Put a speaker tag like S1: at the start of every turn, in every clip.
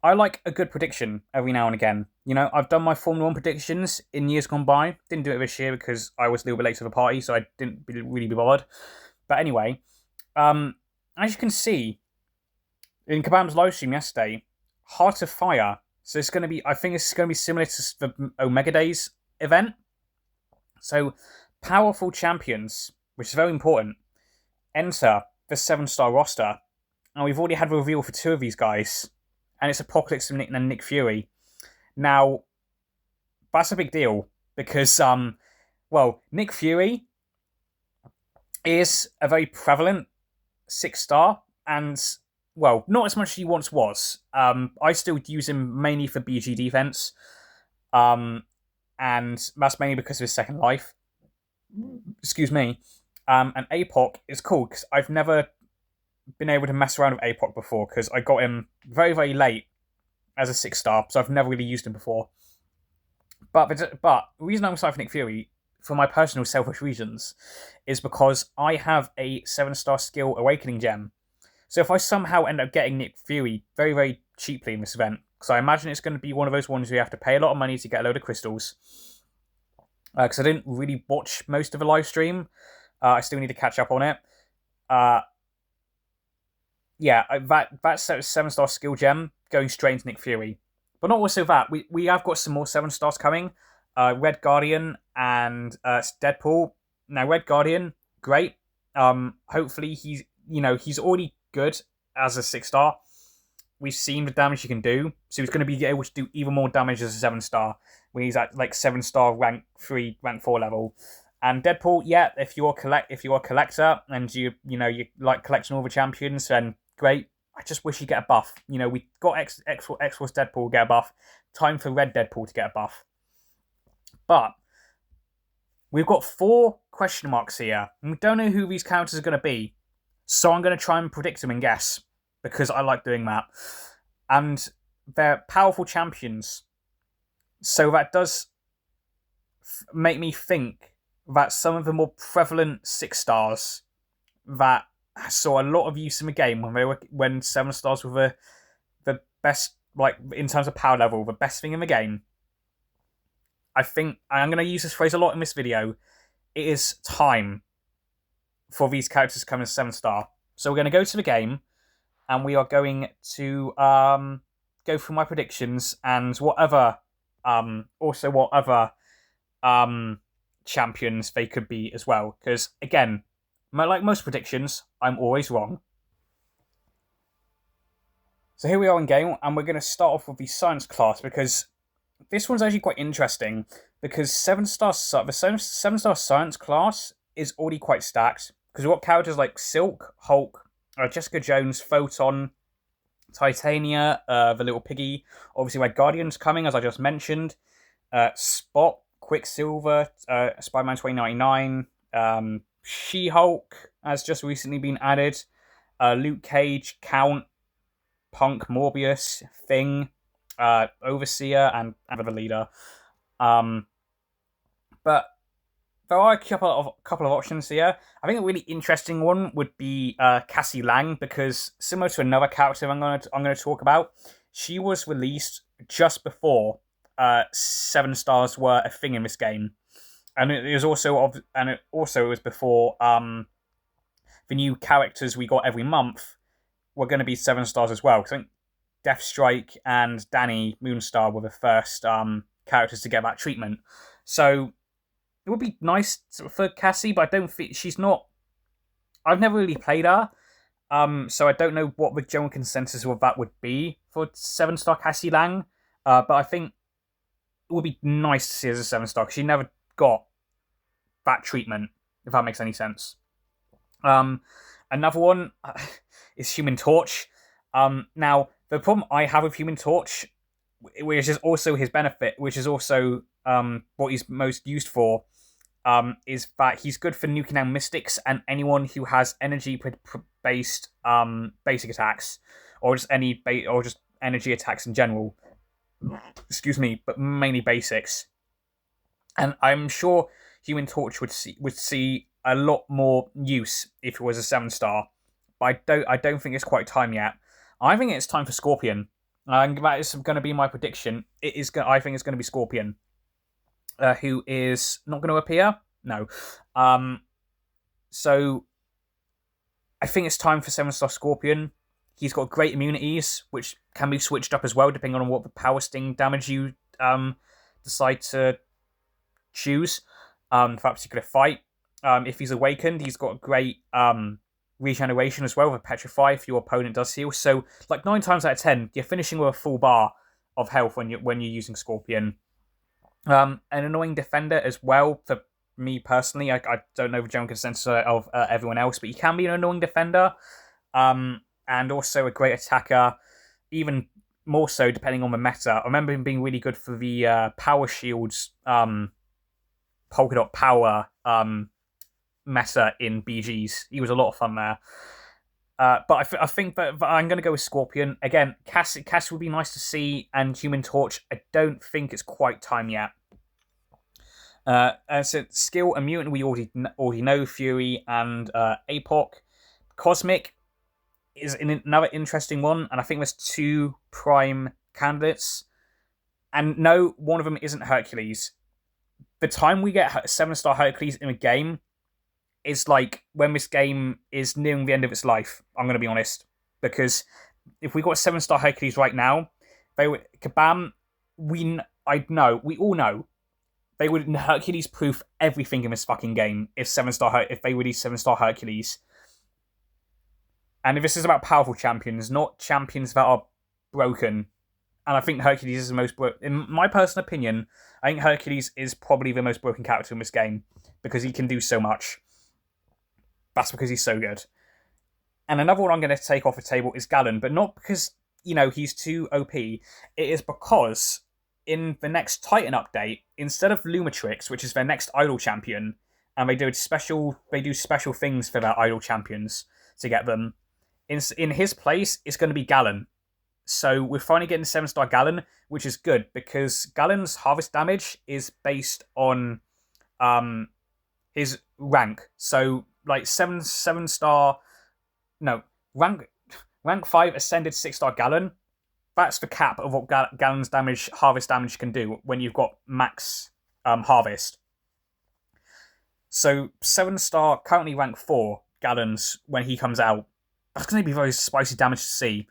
S1: I like a good prediction every now and again. I've done my Formula One predictions in years gone by. Didn't do it this year because I was a little bit late to the party, so I didn't really be bothered. But anyway, um, as you can see in Kabam's live stream yesterday, Heart of Fire. So it's going to be, I think it's going to be similar to the Omega Days event. So powerful champions, which is very important, enter the 7-star roster. And we've already had a reveal for two of these guys. And it's Apocalypse and Nick Fury. Now, that's a big deal because, Nick Fury is a very prevalent 6-star, and, not as much as he once was. I still use him mainly for BG defense, and that's mainly because of his second life. Excuse me. And APOC is cool because I've never been able to mess around with APOC before because I got him very, very late as a 6-star, so I've never really used him before. But the reason I'm excited for Nick Fury, for my personal selfish reasons, is because I have a 7-star skill awakening gem. So if I somehow end up getting Nick Fury very, very cheaply in this event, because I imagine it's going to be one of those ones where you have to pay a lot of money to get a load of crystals, because I didn't really watch most of the live stream. I still need to catch up on it. That 7-star skill gem going straight into Nick Fury. But not also that, we have got some more 7-stars coming. Red Guardian and Deadpool. Now, Red Guardian, great. Hopefully he's already good as a 6-star. We've seen the damage he can do, so he's going to be able to do even more damage as a 7-star when he's at like 7-star rank 3, rank 4 level. And Deadpool, if you're a collector and you like collecting all the champions, then great. I just wish you get a buff. We got X-Force Deadpool get a buff. Time for Red Deadpool to get a buff. But we've got 4 question marks here, and we don't know who these characters are going to be. So I'm going to try and predict them and guess, because I like doing that. And they're powerful champions. So that does make me think that some of the more prevalent 6-stars that saw a lot of use in the game when 7-stars were the best, like in terms of power level, the best thing in the game. I think I'm going to use this phrase a lot in this video. It is time for these characters to come as 7-star. So we're going to go to the game, and we are going to go through my predictions and what other champions they could be as well. Because again, like most predictions, I'm always wrong. So here we are in game, and we're going to start off with the science class, because this one's actually quite interesting, because the 7-star science class is already quite stacked, because we've got characters like Silk, Hulk, Jessica Jones, Photon, Titania, the little piggy, obviously Red Guardian's coming, as I just mentioned, Spot, Quicksilver, Spider-Man 2099, She-Hulk has just recently been added, Luke Cage, Count, Punk, Morbius, Thing, Overseer, and the leader. But there are a couple of options here. I think a really interesting one would be Cassie Lang, because similar to another character I'm going to talk about, she was released just before 7-stars were a thing in this game, and it was before the new characters we got every month were going to be 7-stars as well. Because I think Deathstrike and Danny Moonstar were the first characters to get that treatment. So it would be nice for Cassie, but I don't think she's not. I've never really played her, so I don't know what the general consensus of that would be for 7-star Cassie Lang. But I think it would be nice to see her as a 7-star, because she never got that treatment, if that makes any sense. Another one is Human Torch. Now, the problem I have with Human Torch, which is also his benefit, which is also what he's most used for, is that he's good for nuking down mystics and anyone who has energy-based basic attacks, or just energy attacks in general. Excuse me, but mainly basics. And I'm sure Human Torch would see a lot more use if it was a 7-star. But I don't think it's quite time yet. I think it's time for Scorpion. That is going to be my prediction. It is. I think it's going to be Scorpion, who is not going to appear. No. Um, so I think it's time for 7-star Scorpion. He's got great immunities, which can be switched up as well, depending on what the power sting damage you decide to choose for that particular fight. If he's awakened, he's got great regeneration as well with a Petrify if your opponent does heal. So, like 9 times out of 10, you're finishing with a full bar of health when you're using Scorpion. An annoying defender as well for me personally. I don't know the general consensus of everyone else, but he can be an annoying defender, and also a great attacker, even more so depending on the meta. I remember him being really good for the Power Shields, Polka Dot Power meta in BGs. He was a lot of fun there. But I think that I'm going to go with Scorpion. Again, Cass would be nice to see, and Human Torch, I don't think it's quite time yet. So skill and mutant we already know, Fury and Apoc. Cosmic is another interesting one, and I think there's 2 prime candidates. And no, one of them isn't Hercules. The time we get 7-star Hercules in a game is like when this game is nearing the end of its life. I'm going to be honest, because if we got 7-star Hercules right now, they would Kabam. We all know they would Hercules proof everything in this fucking game if they release 7-star Hercules. And if this is about powerful champions, not champions that are broken. And I think Hercules is the most broken. In my personal opinion, I think Hercules is probably the most broken character in this game because he can do so much. That's because he's so good. And another one I'm going to take off the table is Galen, but not because, he's too OP. It is because in the next Titan update, instead of Lumatrix, which is their next idol champion, and they do special things for their idol champions to get them, in his place, it's going to be Galen. So we're finally getting 7-star Galen, which is good because Galen's harvest damage is based on his rank. So like rank 5 ascended 6-star Galen. That's the cap of what Galen's harvest damage can do when you've got max harvest. So 7-star currently rank 4 Galen's when he comes out. That's going to be very spicy damage to see.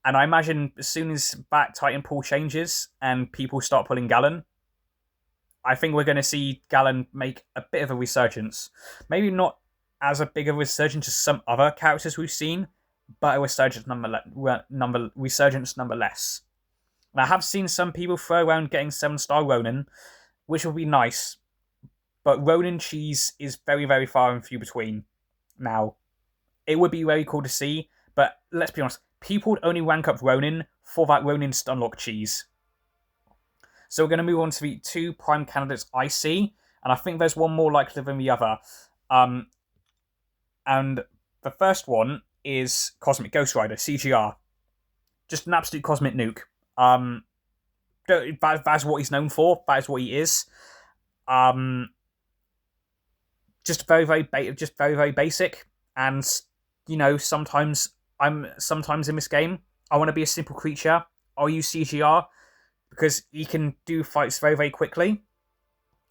S1: And I imagine as soon as that Titan pool changes and people start pulling Galen, I think we're going to see Galen make a bit of a resurgence. Maybe not as a big of a resurgence as some other characters we've seen, but a resurgence nonetheless. And I have seen some people throw around getting 7-star Ronin, which will be nice, but Ronin cheese is very, very far and few between now. It would be very cool to see, but let's be honest, people would only rank up Ronin for that Ronin Stunlock cheese. So we're going to move on to the 2 prime candidates I see, and I think there's one more likely than the other. And the first one is Cosmic Ghost Rider, CGR. Just an absolute cosmic nuke. That's what he's known for. That is what he is. Just very, very basic. And sometimes in this game, I want to be a simple creature. I'll use CGR because he can do fights very, very quickly,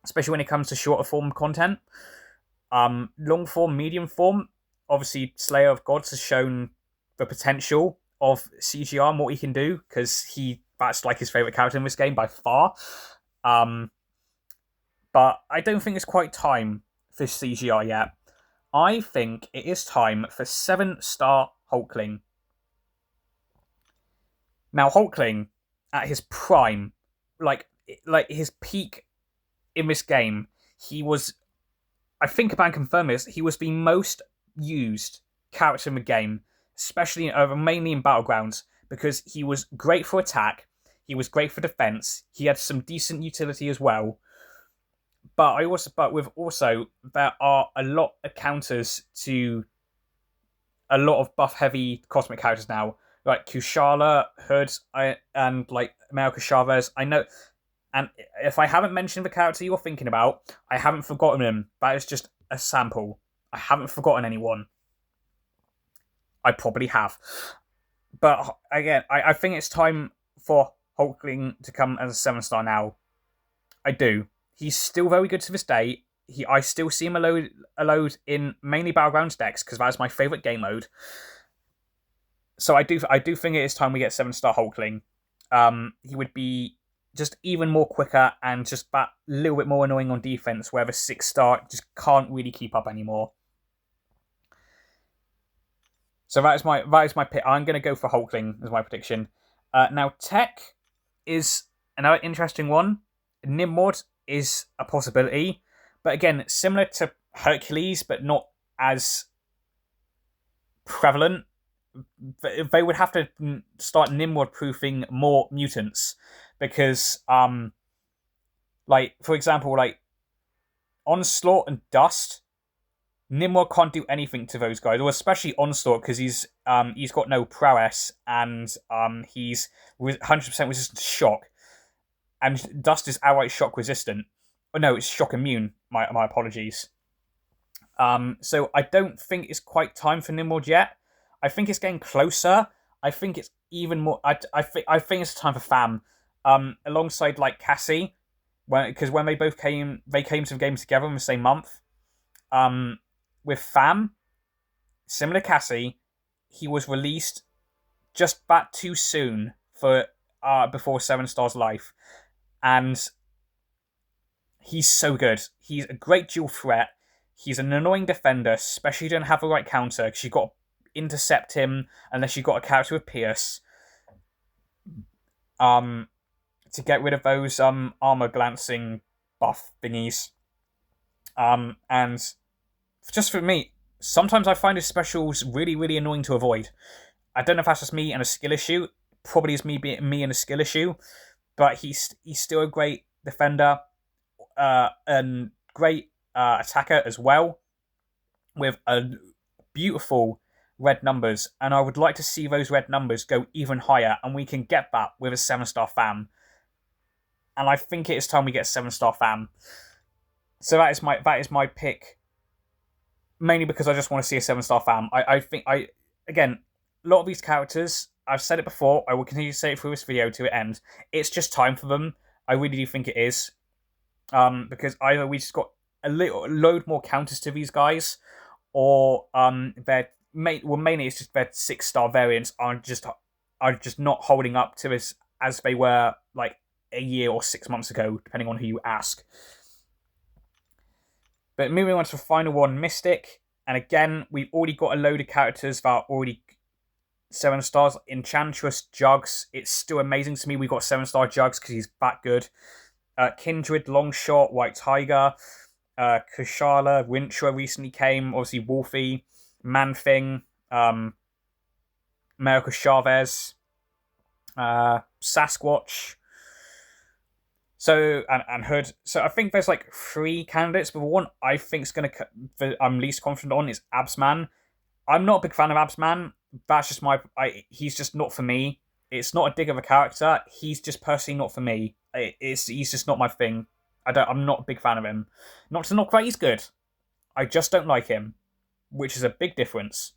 S1: especially when it comes to shorter form content. Long form, medium form, obviously Slayer of Gods has shown the potential of CGR and what he can do because that's like his favourite character in this game by far. But I don't think it's quite time for CGR yet. I think it is time for 7-star Hulkling. Now, Hulkling, at his prime, like his peak in this game, he was, I think I can confirm this, he was the most used character in the game, especially mainly in Battlegrounds, because he was great for attack, he was great for defense, he had some decent utility as well. But there are a lot of counters to a lot of buff-heavy cosmic characters now, like Kushala, Hood, and like America Chavez. I know, and if I haven't mentioned the character you're thinking about, I haven't forgotten him. That is just a sample. I haven't forgotten anyone. I probably have. But again, I think it's time for Hulkling to come as a 7-star now. I do. He's still very good to this day. I still see him a load in mainly Battlegrounds decks because that's my favourite game mode. So I do think it is time we get 7-star Hulkling. He would be just even more quicker and just that little bit more annoying on defense, where the 6-star just can't really keep up anymore. So that is my pick. I'm going to go for Hulkling as my prediction. Now Tech is another interesting one. Nimrod is a possibility, but again, similar to Hercules, but not as prevalent. They would have to start Nimrod proofing more mutants because, like for example, like Onslaught and Dust, Nimrod can't do anything to those guys, or especially Onslaught because he's got no prowess and he's 100% resistant to shock, and Dust is outright shock resistant. Oh no, it's shock immune. My apologies. So I don't think it's quite time for Nimrod yet. I think it's getting closer. I think it's even more. I think it's time for Fam, alongside like Cassie, because when they came to the game together in the same month. With Fam, similar to Cassie, he was released just back too soon for before 7-star's life, and he's so good. He's a great dual threat. He's an annoying defender, especially if you don't have the right counter, because you've got to intercept him unless you've got a character with Pierce. To get rid of those armor glancing buff thingies. And just for me, sometimes I find his specials really, really annoying to avoid. I don't know if that's just me and a skill issue. Probably is me and a skill issue. But he's still a great defender, and great attacker as well, with a beautiful red numbers. And I would like to see those red numbers go even higher, and we can get that with a 7-star Fam. And I think it is time we get a 7-star Fam. So that is my pick. Mainly because I just want to see a 7-star Fam. I think again, a lot of these characters, I've said it before, I will continue to say it through this video to it end. It's just time for them. I really do think it is. Because either we just got a load more counters to these guys, or mainly it's just their 6-star variants are just not holding up to as they were like a year or 6 months ago, depending on who you ask. But moving on to the final one, Mystic. And again, we've already got a load of characters that are already 7-stars. Enchantress, Jugs. It's still amazing to me we've got 7-star Jugs because he's that good. Kindred, Longshot, White Tiger, Kushala, Rintra recently came. Obviously, Wolfie, Man-Thing, America Chavez, Sasquatch. So and Hood. So I think there's like 3 candidates, but the one I think is I'm least confident on is Absman. I'm not a big fan of Absman. That's just he's just not for me. It's not a dig of a character. He's just personally not for me. He's just not my thing. I'm not a big fan of him. Not to knock that he's good. I just don't like him, which is a big difference.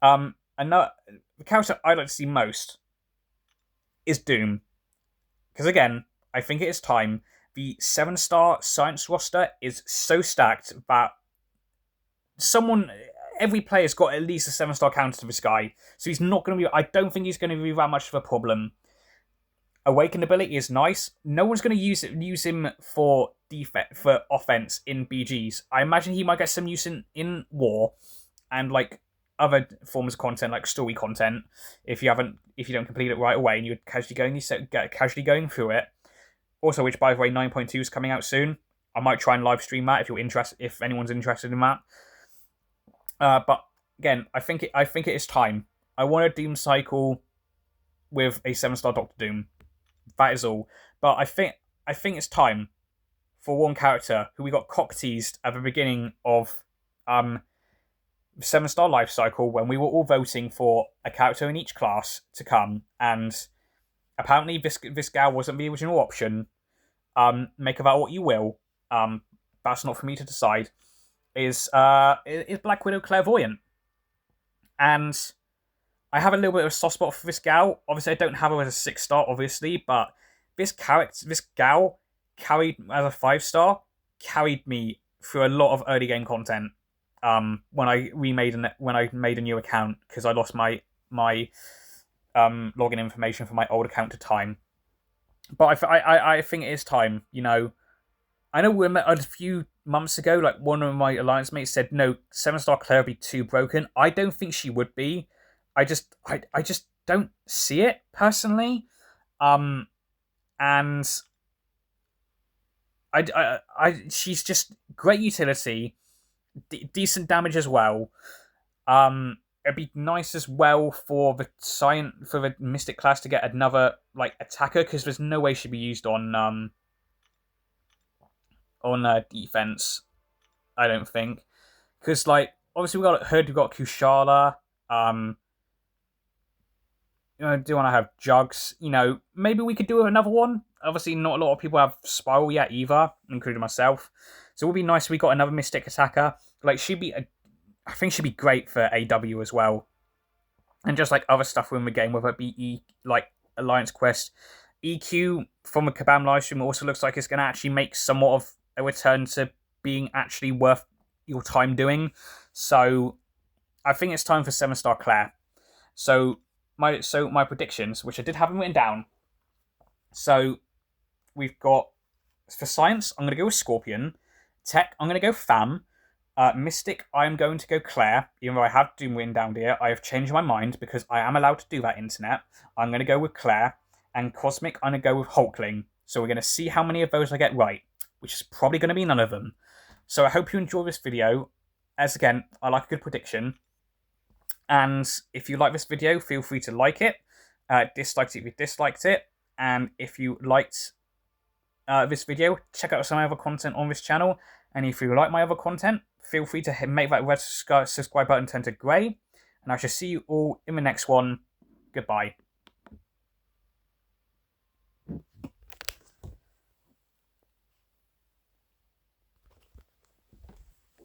S1: Another the character I'd like to see most is Doom. Because again, I think it is time. The 7-star science roster is so stacked that every player's got at least a 7-star counter to this guy. So he's not going to be. I don't think he's going to be that much of a problem. Awakened ability is nice. No one's going to use him for offense in BGs. I imagine he might get some use in war and like other forms of content, like story content. If you don't complete it right away and you're casually going through it. Also, which by the way, 9.2 is coming out soon. I might try and live stream that if anyone's interested in that. But again, I think it is time. I want a Doom cycle with a 7-star Doctor Doom. That is all. But I think it's time for one character who we got cock-teased at the beginning of 7-star life cycle when we were all voting for a character in each class to come, and apparently this gal wasn't the original option. Make of that what you will. That's not for me to decide. Is Black Widow Clairvoyant, and I have a little bit of a soft spot for this gal. Obviously, I don't have her as a 6-star, obviously, but this gal carried as a 5-star, carried me through a lot of early game content. When I made a new account because I lost my login information for my old account to time. But I think it is time. I know we met a few months ago. Like one of my alliance mates said, no, 7-star Claire would be too broken. I don't think she would be. I just don't see it personally. And she's just great utility, decent damage as well. It'd be nice as well for the Mystic class to get another like attacker, because there's no way she'd be used on defense. I don't think, because like obviously we got Hood, we got Kushala. Do want to have Jugs. Maybe we could do another one. Obviously, not a lot of people have Spiral yet either, including myself. So it would be nice if we got another Mystic attacker. Like I think she'd be great for AW as well, and just like other stuff within the game, whether it be like Alliance Quest. EQ from a Kabam livestream also looks like it's going to actually make somewhat of a return to being actually worth your time doing. So I think it's time for 7-star Claire. So my predictions, which I did have them written down. So we've got, for science, I'm going to go with Scorpion. Tech, I'm going to go Fam. Mystic, I'm going to go Claire. Even though I have Doom written down here, I have changed my mind because I am allowed to do that, internet. I'm going to go with Claire. And Cosmic, I'm going to go with Hulkling. So we're going to see how many of those I get right, which is probably going to be none of them. So I hope you enjoy this video. As again, I like a good prediction. And if you like this video, feel free to like it. Dislike it if you disliked it. And if you liked this video, check out some other content on this channel. And if you like my other content, feel free to make that red subscribe button turn to grey. And I shall see you all in the next one. Goodbye.